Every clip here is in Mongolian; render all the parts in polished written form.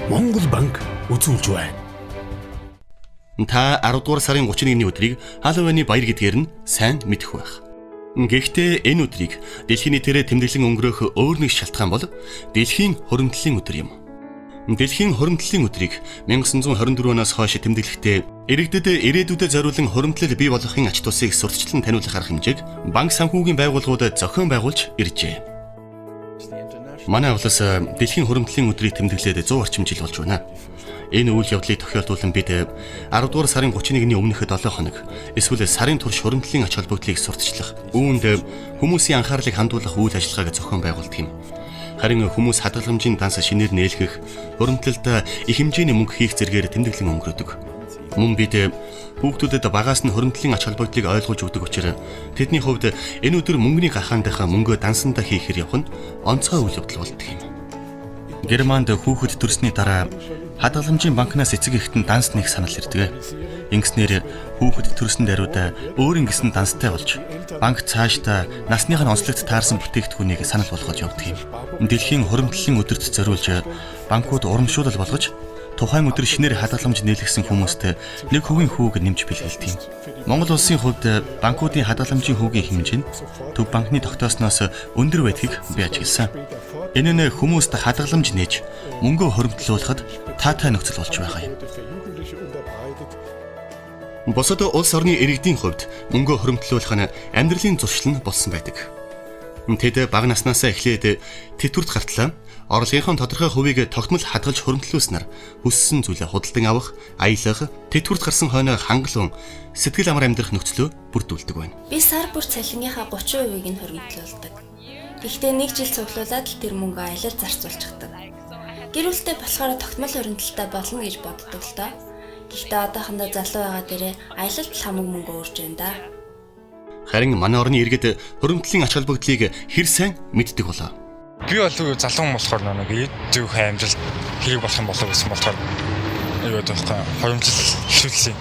Монгол банк үзүүлж байна. Та 10 дугаар сарын 31-ний өдрийг Халлоуины баяр гэдгээр нь сайн мэдэх байх. Гэхдээ энэ өдрийг дэлхийн нийтээр тэмдэглэн өнгөрөөх өөр нэг шалтгаан бол дэлхийн хуримтлалын өдөр юм. Дэлхийн хуримтлалын өдрийг 1924 оноос хойш тэмдэглэхдээ иргэдэд ирээдүйдээ зориулан хуримтлал бий болгохын ач тусыг сурталчлан таниулах арга хэмжээг банк санхүүгийн байгууллагууд зохион байгуулж иржээ. Манай улс дэлхийн хуримтлалын өдрийг тэмдэглээд 100 орчим жил болж байна. Энэ үйл явдлыг тохиолдуулан бид 10 дугаар сарын 31-ний өмнөх 7 хоног эсвэл сарын турш хуримтлалын ач холбогдлыг сурталчлах, үүнд хүмүүсийн анхаарлыг хандуулах үйл ажиллагааг зохион байгуулдаг юм. Харин хүмүүс хадгаламжийн данс шинээр нээлгэх, хуримтлалд их хэмжээний мөнгө хийх зэргээр тэмдэглэн өнгөрөөдөг. Мөн бид хүүхдүүдэд багаас нь хуримтлалын ач холбогдлыг ойлгуулж өгдөг учраас тэдний хувьд энэ өдөр мөнгөний гахаандах мөнгө дансандаа хийхээр явах нь онцгой үйл явдал болдог юм. Германд хүүхэд төрсний дараа хадгаламжийн банкнаас эцэг эхэд нь данс нэг санал ирдэг. Ингэснээр хүүхэд төрсөн даруйд өөр ингэсэн данстай болж банк цаашдаа насных нь онцлогт таарсан бүтээгдэхүүнийг санал болгож явдаг юм. Дэлхийн хуримтлалын өдөрт зориулж банкуд урамшуулал болгож тухайн өдөр шинээр хадгаламж нээлгсэн хүмүүст нэг хувийн хүүг нэмж бэлгэлдэг юм. Монгол улсын хувьд банкуудын хадгаламжийн хүүгийн хэмжээ нь төв банкны тогтоосноос өндөр байдгийг би ажигласан. Энэ нь хүмүүст хадгаламж нээж мөнгөө хуримтлуулахад таатай нөхцөл болж байгаа юм. Босод улс орны иргэдийн хувьд мөнгөө хуримтлуулах нь амьдралын зуршил нь болсон байдаг. Тэд бага наснаас эхлээд тэтгэврт гартлаа орлогын тодорхой хувийг тогтмол хадгалж хуримтлуулснаар хүссэн зүйлээ худалдан авах, аялах, тэтгэврт гарсан хойно хангалуун сэтгэл амар амьдрах нөхцлөө бүрдүүлдэг байна. Би сар бүр цалингийнхаа 30%-ийг нь хуримтлуулдаг. Гэхдээ нэг жил цуглуулад л тэр мөнгөө аялал зарцуулчихдаг. Гэр бүлтэй болохоор тогтмол хуримтлалтай болно гэж боддог л доо. Гэхдээ одоохондоо залуу байгаа дээрээ аялалд хамаг мөнгө өөрж байна да. Харин манай орны иргэд хуримтлалын ач холбогдлыг хэр сайн мэддэг болоо. Би бол залуу болохоор нэг зөв амжилт хэрэг болох юм болов гэсэн болохоор юу гэдэг вэ? Хуримтлал хөвлөсөн.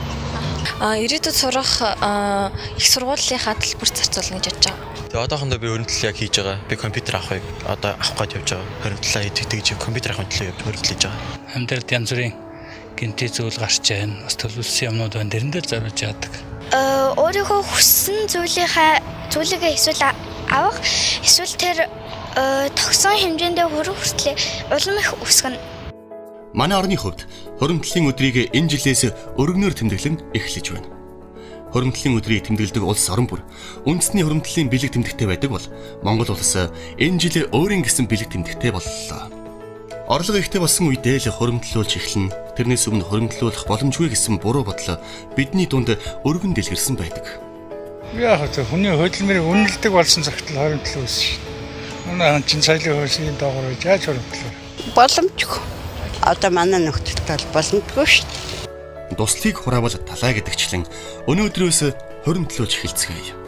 Ирээдүйд сурах их сургуулийнхаа төлбөрт зарцуулна гэж бодож байгаа. Тэгээ одоохондоо би хуримтлал яг хийж байгаа. Би компьютер авах гээд явж байгаа. Хуримтлалаа хийдэг компьютер авах төлөө хуримтлаж байгаа. Амьдралд янз бүрийн гинти зүйл гарч байна. Бас төлөвлөсөн юмнууд байна. Дэрэн дээр зориулж яадаг. Өөрийнхөө хүссэн зүйлээ эсвэл авах эсвэл тэр тогсон хэмжээндээ хүрэх хүслээ улам их өсгөнө. Манай орны хувьд хуримтлалын өдрийг энэ жилээс өргөнөөр тэмдэглэн эхэлж байна. Хуримтлалын өдрийг тэмдэглэдэг улс орн бүр үндэсний хуримтлалын бэлэг тэмдэгтэй байдаг бол Монгол улс энэ жил өөрийн гэсэн бэлэг тэмдэгтэй боллоо. Орлого ихтэй болсон үедээ л хуримтлуулж эхэлнэ. Тэрнээс өмнө хуримтлуулах боломжгүй гэсэн буруу бодол бидний дунд өргөн дэлгэрсэн байдаг. Яг л хүний хөдөлмөрийг үнэлдэг болсон цагтл хуримтлал үүсэж шин. Манай чин соёлын хөөсийн доогоор яаж хуримтлав? Боломжгүй. Одоо манай нөхцөлд бол боломжгүй шүү дээ. Дуслыг хураавал талаа гэдэгчлэн өнөөдрөөс хуримтлуулж эхэлцгээе.